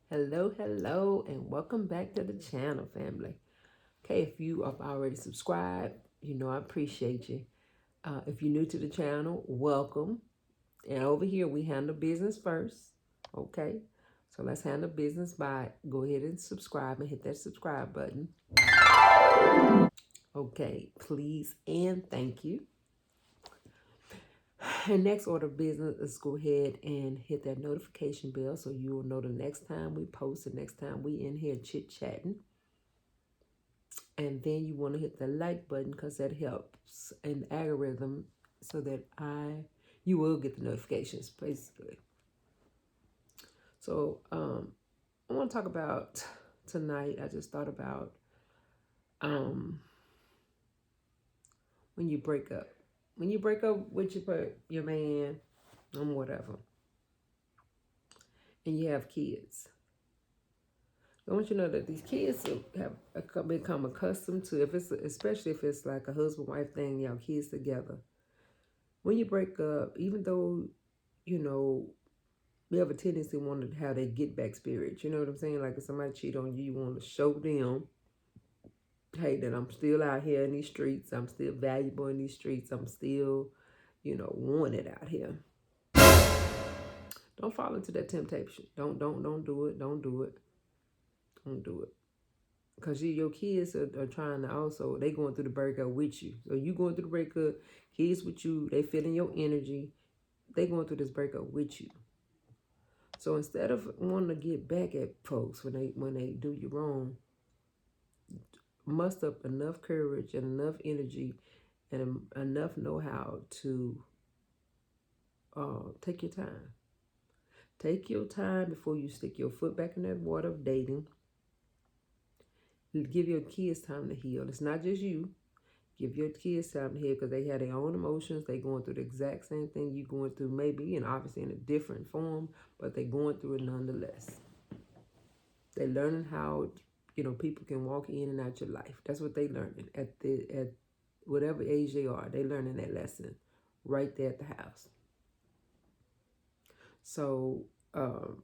Hello, and welcome back to the channel, family. Okay, if you have already subscribed, I appreciate you. If you're new to the channel, welcome. And over here, we handle business first. Okay, so let's handle business by go ahead and subscribe and hit that subscribe button. Okay, please and thank you. And next order of business is go ahead and hit that notification bell so you will know the next time we post, the next time we in here chit-chatting. And then you want to hit the like button because that helps in the algorithm so that you will get the notifications, basically. So I want to talk about tonight. I just thought about when you break up. When you break up with your man, whatever, and you have kids. I want you to know that these kids have become accustomed to, especially if it's like a husband-wife thing, y'all kids together. When you break up, even though, we have a tendency to want to have that get back spirit. You know what I'm saying? Like if somebody cheat on you, you want to show them, hey, that I'm still out here in these streets. I'm still valuable in these streets. I'm still, wanted out here. Don't fall into that temptation. Don't do it. Don't do it. Don't do it. Because your kids are trying to also, they going through the breakup with you. So you going through the breakup, kids with you, they feeling your energy. They going through this breakup with you. So instead of wanting to get back at folks when they do you wrong, muster up enough courage and enough energy and enough know-how to take your time. Take your time before you stick your foot back in that water of dating. Give your kids time to heal. It's not just you. Give your kids time to heal because they have their own emotions. They going through the exact same thing you're going through, maybe, and obviously in a different form, but they going through it nonetheless. They learning how, people can walk in and out your life. That's what they learning at whatever age they are. They learning that lesson right there at the house. So, and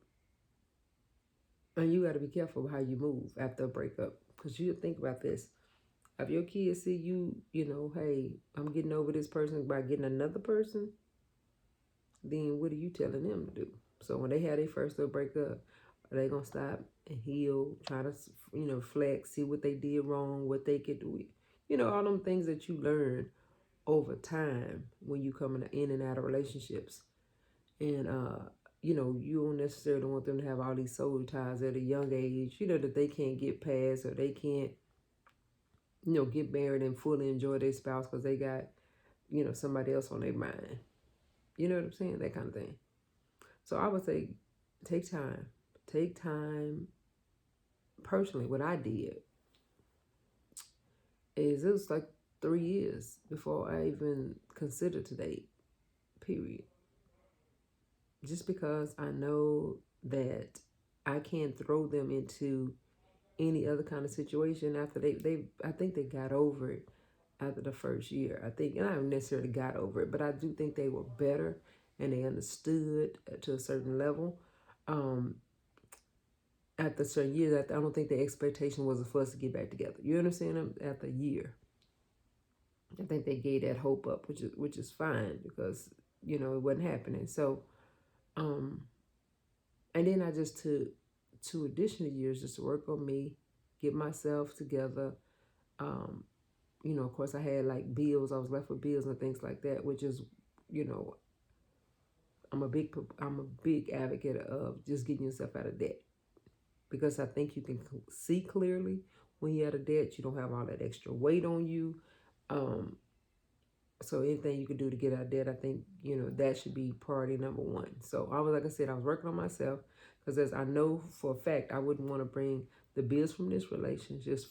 you got to be careful how you move after a breakup because you think about this. If your kids see you, hey, I'm getting over this person by getting another person, then what are you telling them to do? So when they have their first little breakup, are they gonna stop and heal, try to, reflect, see what they did wrong, what they could do, all them things that you learn over time when you come in and out of relationships, and you don't necessarily want them to have all these soul ties at a young age, that they can't get past or they can't, get married and fully enjoy their spouse because they got, somebody else on their mind. You know what I'm saying? That kind of thing. So I would say take time. Take time. Personally, what I did is it was like 3 years before I even considered to date, period. Just because I know that I can't throw them into any other kind of situation after I think they got over it after the first year. I think, and I haven't necessarily got over it, but I do think they were better and they understood to a certain level. After certain years, I don't think the expectation was for us to get back together. You understand? After a year, I think they gave that hope up, which is fine because it wasn't happening. So, and then I just took 2 additional years just to work on me, get myself together. Of course, I had like bills. I was left with bills and things like that, which is, I'm a big advocate of just getting yourself out of debt. Because I think you can see clearly when you're out of debt. You don't have all that extra weight on you. So anything you can do to get out of debt, I think, that should be priority number 1. So like I said, I was working on myself because as I know for a fact, I wouldn't want to bring the bills from this relationship,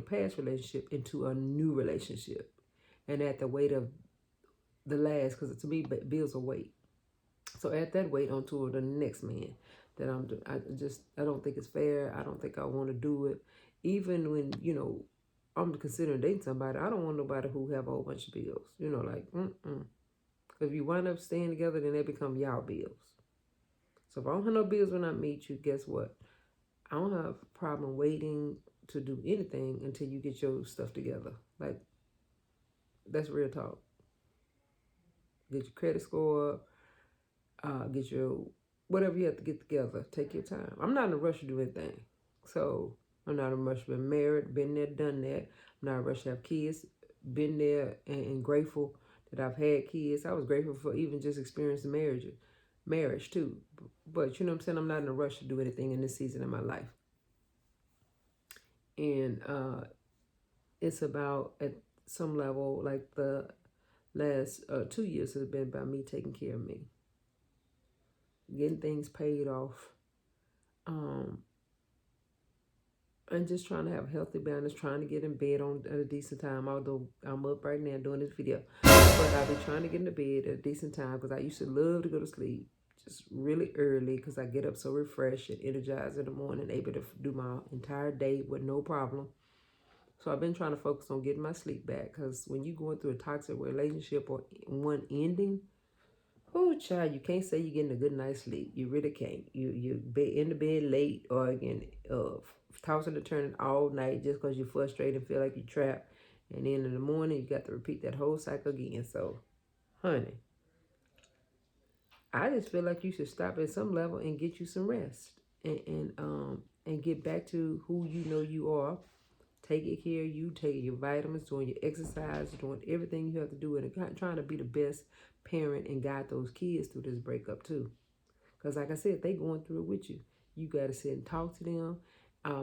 past relationship into a new relationship. And at the weight of the last, because to me, bills are weight. So add that weight onto the next man that I don't think it's fair. I don't think I want to do it. Even when, I'm considering dating somebody, I don't want nobody who have a whole bunch of bills. If you wind up staying together, then they become y'all bills. So if I don't have no bills when I meet you, guess what? I don't have a problem waiting to do anything until you get your stuff together. Like, that's real talk. Get your credit score up, get your whatever you have to get together. Take your time. I'm not in a rush to do anything. So I'm not in a rush to be married, been there, done that. I'm not in a rush to have kids, been there and grateful that I've had kids. I was grateful for even just experiencing marriage too. But you know what I'm saying? I'm not in a rush to do anything in this season of my life. And it's about at some level, like the last 2 years has been about me taking care of me, getting things paid off, and just trying to have a healthy balance, trying to get in bed on at a decent time, although I'm up right now doing this video. But I've been trying to get into bed at a decent time because I used to love to go to sleep just really early because I get up so refreshed and energized in the morning, able to do my entire day with no problem. So I've been trying to focus on getting my sleep back because when you're going through a toxic relationship or one ending, oh child, you can't say you're getting a good night's sleep. You really can't. You be in the bed late or again tossing and turning all night just because you're frustrated and feel like you're trapped. And then in the morning you got to repeat that whole cycle again. So, honey, I just feel like you should stop at some level and get you some rest and get back to who you know you are. Taking care of you, taking your vitamins, doing your exercise, doing everything you have to do, and trying to be the best parent and guide those kids through this breakup too. Because like I said, they going through it with you. You got to sit and talk to them.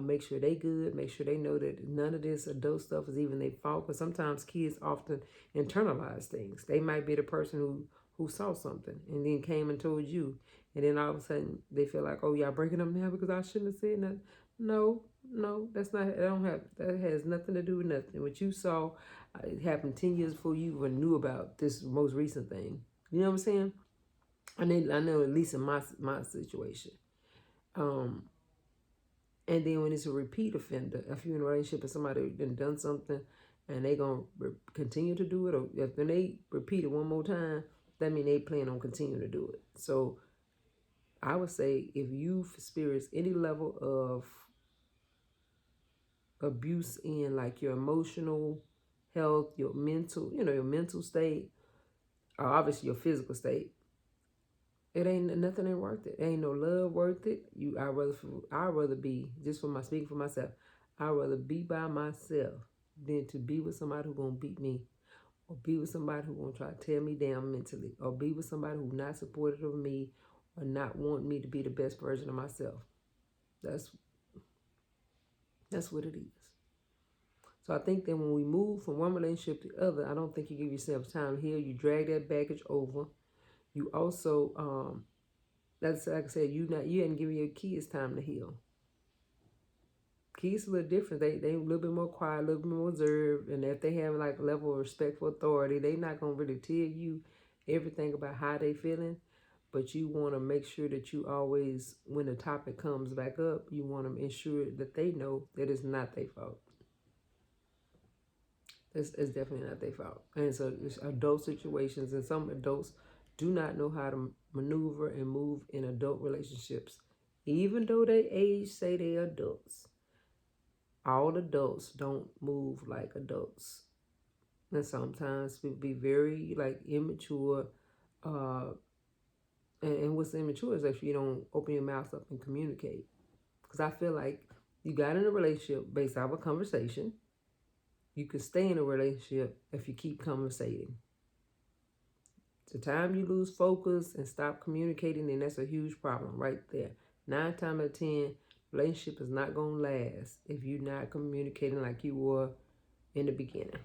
Make sure they good. Make sure they know that none of this adult stuff is even their fault. Because sometimes kids often internalize things. They might be the person who saw something and then came and told you. And then all of a sudden they feel like, oh, y'all breaking up now because I shouldn't have said nothing. No, that's not. That has nothing to do with nothing. What you saw, it happened 10 years before you even knew about this most recent thing. You know what I'm saying? I know at least in my situation. And then when it's a repeat offender, if you're in a relationship with somebody who done something and they gonna continue to do it, or if they repeat it one more time, that means they plan on continuing to do it. So I would say if you've experienced any level of abuse in like your emotional health, your mental, your mental state, or obviously your physical state, it ain't nothing ain't worth it. Ain't no love worth it. I'd rather be just for my speaking for myself. I'd rather be by myself than to be with somebody who gonna beat me, or be with somebody who gonna try to tear me down mentally, or be with somebody who not supportive of me, or not want me to be the best version of myself. That's what it is. So I think that when we move from one relationship to the other, I don't think you give yourself time to heal. You drag that baggage over. You also that's like I said, you hadn't given your kids time to heal. Kids a little different. They a little bit more quiet, a little bit more reserved, and if they have like a level of respect for authority, they not gonna really tell you everything about how they feeling. But you want to make sure that you always, when the topic comes back up, you want to ensure that they know that it's not their fault. It's definitely not their fault. And so it's adult situations, and some adults do not know how to maneuver and move in adult relationships. Even though they age say they're adults, all adults don't move like adults. And sometimes people be very like immature. And what's immature is if you don't open your mouth up and communicate. Because I feel like you got in a relationship based off a conversation. You can stay in a relationship if you keep conversating. The time you lose focus and stop communicating, then that's a huge problem right there. 9 times out of 10, relationship is not going to last if you're not communicating like you were in the beginning.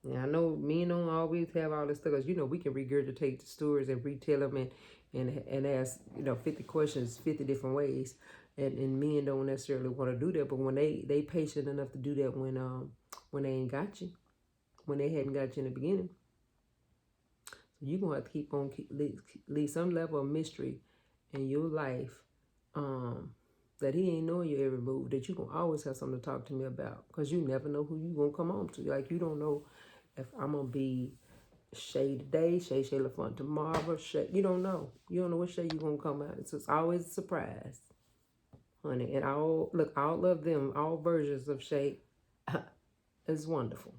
Yeah, I know men don't always have all this stuff because, we can regurgitate the stories and retell them and ask, 50 questions 50 different ways. And men don't necessarily want to do that. But when they patient enough to do that when they ain't got you, when they hadn't got you in the beginning, you're going to have to keep on leave some level of mystery in your life that he ain't knowing your every move, that you going to always have something to talk to me about because you never know who you going to come on to. Like, you don't know if I'm going to be Shae today, Shae LaFont tomorrow, Shae. You don't know. You don't know what Shae you're going to come out. It's always a surprise. honey. And all of them, all versions of Shae is wonderful.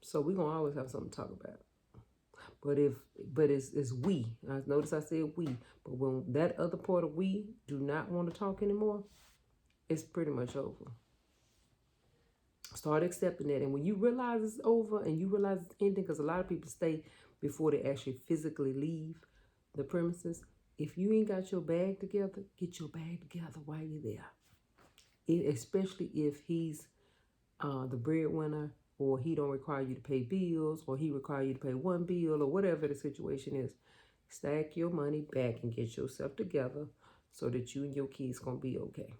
So we're gonna always have something to talk about. But it's we. I notice I said we, but when that other part of we do not want to talk anymore, it's pretty much over. Start accepting that, and when you realize it's over and you realize it's ending, because a lot of people stay before they actually physically leave the premises. If you ain't got your bag together, get your bag together while you're there. Especially if he's the breadwinner, or he don't require you to pay bills, or he require you to pay one bill, or whatever the situation is. Stack your money back and get yourself together so that you and your kids gonna be okay.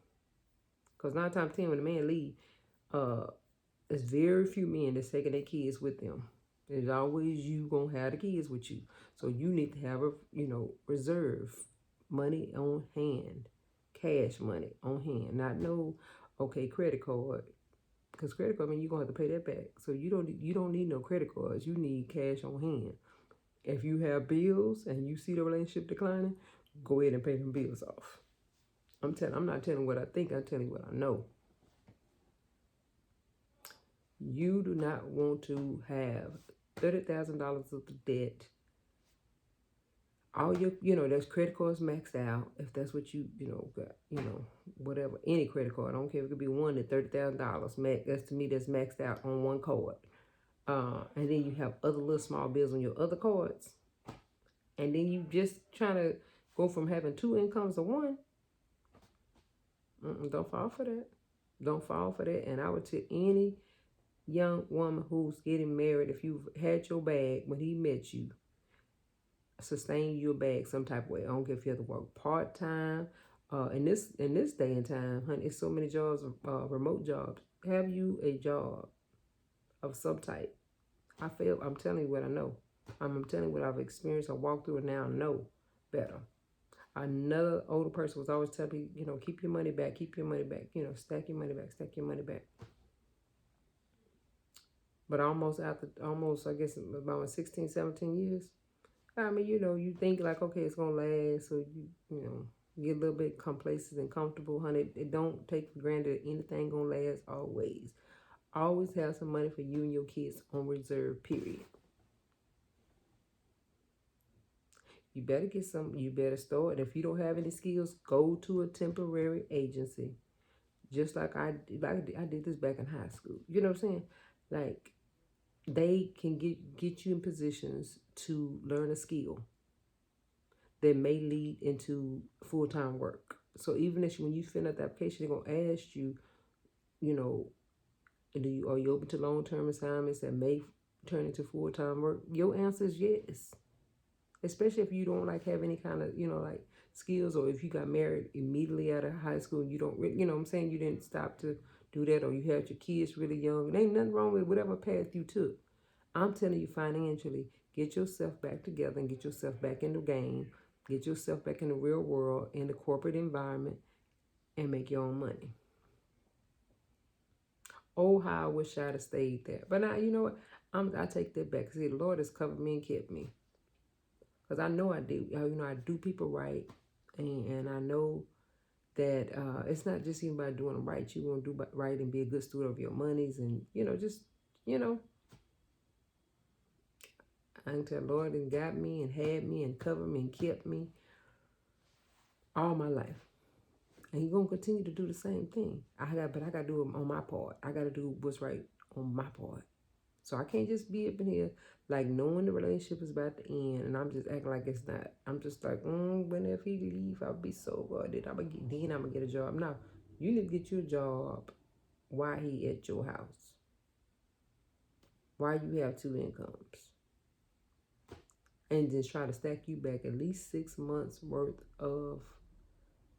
Because 9 times 10 when the man leave, there's very few men that's taking their kids with them. There's always you gonna have the kids with you. So you need to have a reserve money on hand, cash money on hand, not no credit card. Because credit card, I mean, you're gonna have to pay that back. So you don't need no credit cards. You need cash on hand. If you have bills and you see the relationship declining, go ahead and pay them bills off. I'm not telling what I think. I'm telling you what I know. You do not want to have $30,000 of debt. All your, those credit cards maxed out. If that's what you, got, whatever, any credit card. I don't care if it could be one at $30,000. That's to me, that's maxed out on one card. And then you have other little small bills on your other cards. And then you just trying to go from having 2 incomes to 1. Don't fall for that. Don't fall for that. And I would tell any young woman who's getting married, if you've had your bag when he met you, sustain your bag some type of way. I don't care if you have to work part-time. In this day and time, honey, it's so many jobs, remote jobs. Have you a job of some type? I'm telling you what I know. I'm telling you what I've experienced. I walked through it now. I know better. Another older person was always telling me, keep your money back, stack your money back, stack your money back. But I guess about 16, 17 years, I mean, you think like, okay, it's going to last. So, you get a little bit complacent and comfortable, honey. It don't take for granted that anything going to last always. Always have some money for you and your kids on reserve, period. You better get some. You better start. If you don't have any skills, go to a temporary agency. Just like I did this back in high school. You know what I'm saying? Like, they can get you in positions to learn a skill that may lead into full-time work. So even if when you fill out the application, they're gonna ask you, are you open to long-term assignments that may turn into full-time work? Your answer is yes. Especially if you don't have any kind of, skills, or if you got married immediately out of high school and you don't really, what I'm saying, you didn't stop to do that, or you had your kids really young. There ain't nothing wrong with whatever path you took. I'm telling you, financially, get yourself back together and get yourself back in the game. Get yourself back in the real world, in the corporate environment, and make your own money. Oh, how I wish I'd have stayed there. But now, you know what? I take that back. See, the Lord has covered me and kept me. Because I know I do. I do people right. And I know that it's not just even about doing them right. You want to do right and be a good steward of your monies. And, I can tell the Lord and got me and had me and covered me and kept me all my life. And He's going to continue to do the same thing. But I got to do it on my part. I got to do what's right on my part. So I can't just be up in here like knowing the relationship is about to end and I'm just acting like it's not. I'm just like, when if he leave, I'll be so good. I'm gonna get a job. No, you need to get you a job while he at your house. While you have 2 incomes. And just try to stack you back at least 6 months worth of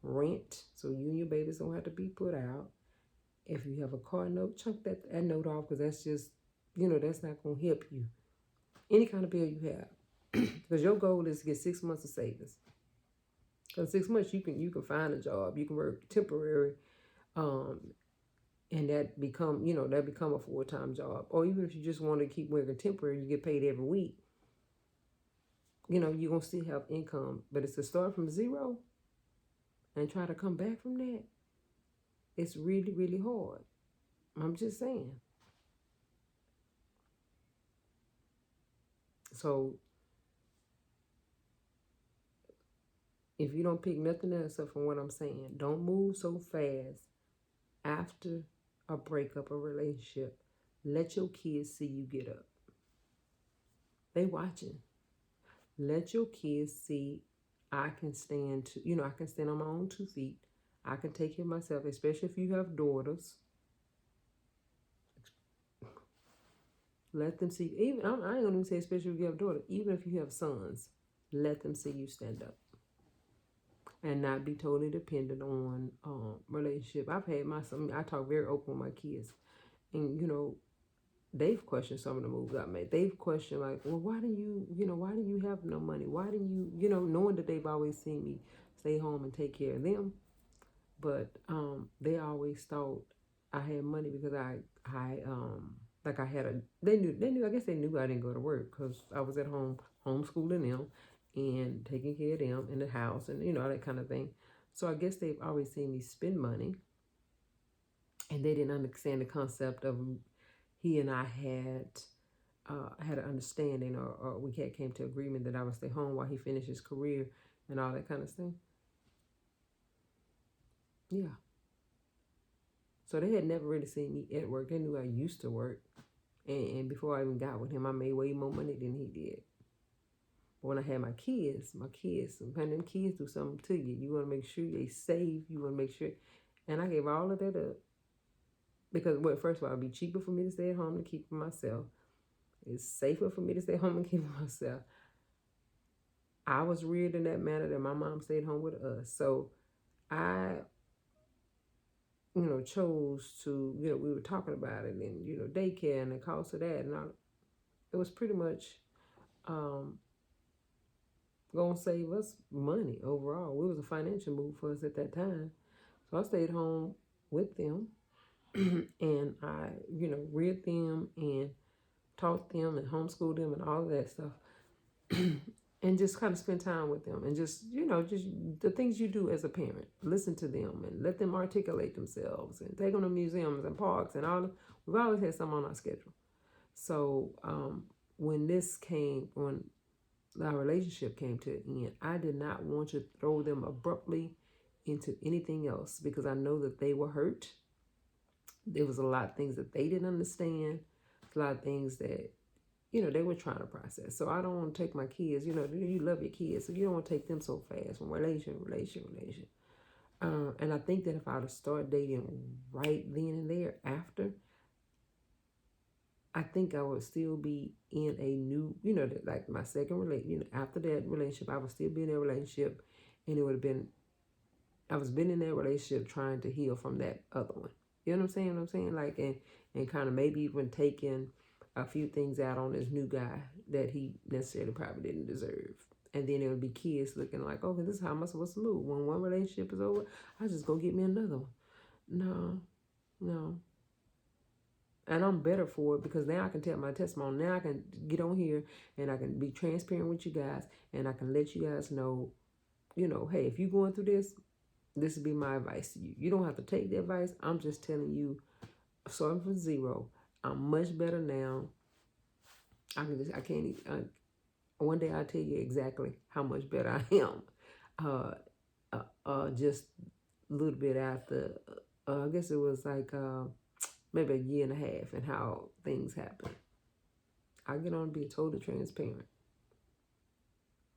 rent. So you and your babies don't have to be put out. If you have a car note, chunk that note off, because that's just, that's not going to help you. Any kind of bill you have. Because your goal is to get 6 months of savings. Because 6 months you can find a job. You can work temporary. And that become a full-time job. Or even if you just want to keep working temporary, you get paid every week. You're going to still have income. But it's to start from zero. and try to come back from that, it's really, really hard. I'm just saying. So if you don't pick nothing else up from what I'm saying, don't move so fast after a breakup or relationship. Let your kids see you get up. They watching. Let your kids see I can stand I can stand on my own 2 feet. I can take care of myself, especially if you have daughters. Let them see, even I ain't gonna even say especially if you have daughters, even if you have sons, let them see you stand up and not be totally dependent on relationship. I've had my son, I talk very open with my kids, and they've questioned some of the moves I made. They've questioned like, well, why do you have no money? Why do you, knowing that they've always seen me stay home and take care of them, but they always thought I had money because I like I had a they knew I guess they knew I didn't go to work because I was at home homeschooling them and taking care of them in the house and all that kind of thing. So I guess they've always seen me spend money, and they didn't understand the concept of he and I had an understanding, or we came to agreement that I would stay home while he finished his career and all that kind of thing. Yeah. So they had never really seen me at work. They knew I used to work. And before I even got with him, I made way more money than he did. But when I had my kids, sometimes them kids do something to you. You want to make sure they safe. You want to make sure. And I gave all of that up. Because, well, first of all, it'd be cheaper for me to stay at home and keep for myself. It's safer for me to stay home and keep for myself. I was reared in that manner that my mom stayed home with us. So I chose to, we were talking about it and, daycare and the cost of that and all. It was pretty much going to save us money overall. It was a financial move for us at that time. So I stayed home with them and I, reared them and taught them and homeschooled them and all of that stuff. And just kind of spend time with them and just the things you do as a parent. Listen to them and let them articulate themselves and take them to museums and parks and all. We've always had some on our schedule. So when our relationship came to an end, I did not want to throw them abruptly into anything else because I know that they were hurt. There was a lot of things that they didn't understand, a lot of things that they were trying to process. So I don't want to take my kids, you love your kids, so you don't want to take them so fast from relation. And I think that if I would have started dating right then and there after, I think I would still be in a new, like my second relationship, after that relationship, I would still be in a relationship, and it would have been, I was been in that relationship trying to heal from that other one. You know what I'm saying? Like, and kind of maybe even taking a few things out on this new guy that he necessarily probably didn't deserve. And then it would be kids looking like, okay, this is how am I supposed to move? When one relationship is over, I just go get me another one. No. And I'm better for it because now I can tell my testimony. Now I can get on here and I can be transparent with you guys and I can let you guys know, hey, if you're going through this would be my advice to you. You don't have to take the advice. I'm just telling you, starting from zero, I'm much better now. One day I'll tell you exactly how much better I am. Just a little bit after, I guess it was like maybe a year and a half and how things happen. I get on being totally transparent.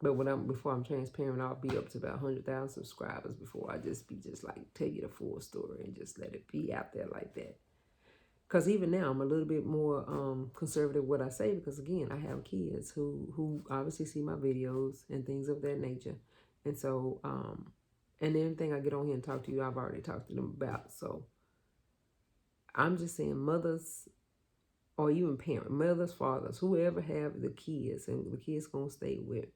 But before I'm transparent, I'll be up to about 100,000 subscribers before I just tell you the full story and just let it be out there like that. Because even now, I'm a little bit more conservative what I say because, again, I have kids who obviously see my videos and things of that nature. And so, and anything I get on here and talk to you, I've already talked to them about. So I'm just saying mothers or even parents, mothers, fathers, whoever have the kids and the kids going to stay with,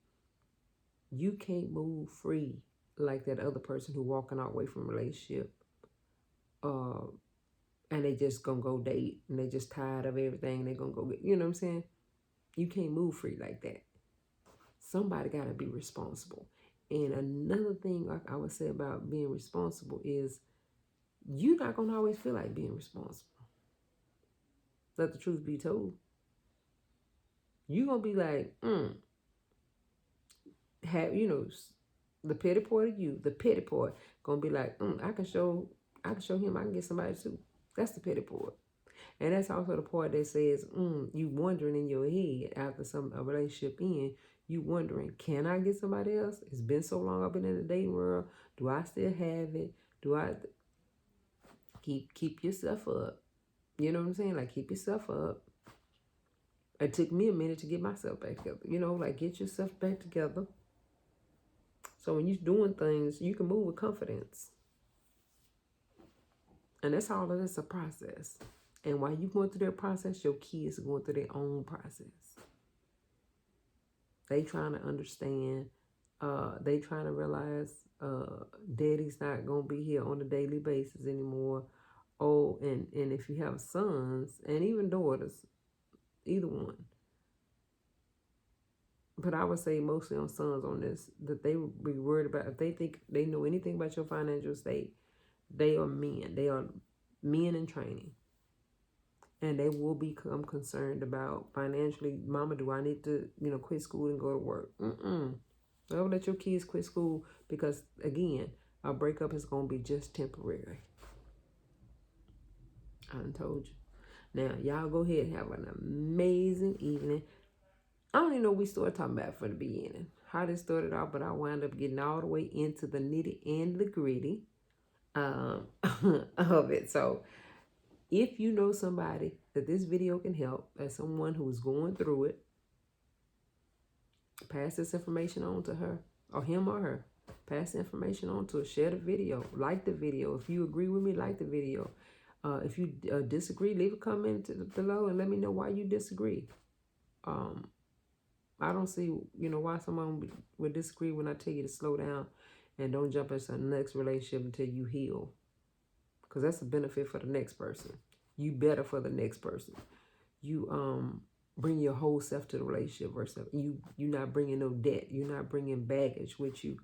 you can't move free like that other person who walking away from a relationship. And they just gonna go date and they just tired of everything. They gonna go get, you know what I'm saying? You can't move free like that. Somebody gotta be responsible. And another thing I would say about being responsible is you're not going to always feel like being responsible. Let the truth be told. You're going to be like, have, the petty part of you, the petty part, going to be like, I can show him I can get somebody too. That's the petty part. And that's also the part that says, you wondering in your head after a relationship in, you wondering, can I get somebody else? It's been so long I've been in the dating world. Do I still have it? Do I keep yourself up? You know what I'm saying? Like, keep yourself up. It took me a minute to get myself back together. Like, get yourself back together. So when you're doing things, you can move with confidence. And that's all of this a process. And while you're going through that process, your kids are going through their own process. They trying to understand. They trying to realize daddy's not going to be here on a daily basis anymore. Oh, and if you have sons and even daughters, either one. But I would say mostly on sons on this, that they would be worried about, if they think they know anything about your financial state, they are men. They are men in training. And they will become concerned about financially, mama, do I need to, quit school and go to work? Don't let your kids quit school because, again, a breakup is going to be just temporary. I done told you. Now, y'all go ahead and have an amazing evening. I don't even know what we started talking about from the beginning. How this started off, but I wound up getting all the way into the nitty and the gritty of it. So, if you know somebody that this video can help, as someone who's going through it, pass this information on to her, or him or her. Pass the information on to her. Share the video. Like the video. If you agree with me, like the video. If you disagree, leave a comment below and let me know why you disagree. I don't see, why someone would disagree when I tell you to slow down and don't jump into the next relationship until you heal. Because that's a benefit for the next person. You better for the next person. You bring your whole self to the relationship versus you're not bringing no debt. You're not bringing baggage with you.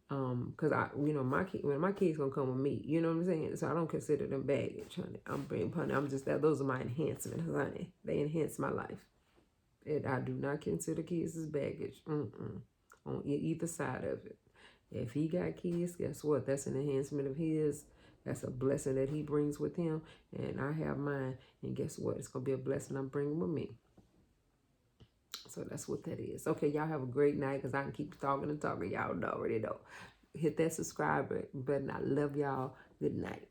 Because when my kids gonna come with me, you know what I'm saying? So I don't consider them baggage, honey. I'm just that. Those are my enhancements, honey. They enhance my life. And I do not consider kids as baggage. On either side of it. If he got kids, guess what? That's an enhancement of his. That's a blessing that he brings with him. And I have mine. And guess what? It's going to be a blessing I'm bringing with me. So that's what that is. Okay, y'all have a great night because I can keep talking and talking. Y'all already know. Hit that subscribe button. I love y'all. Good night.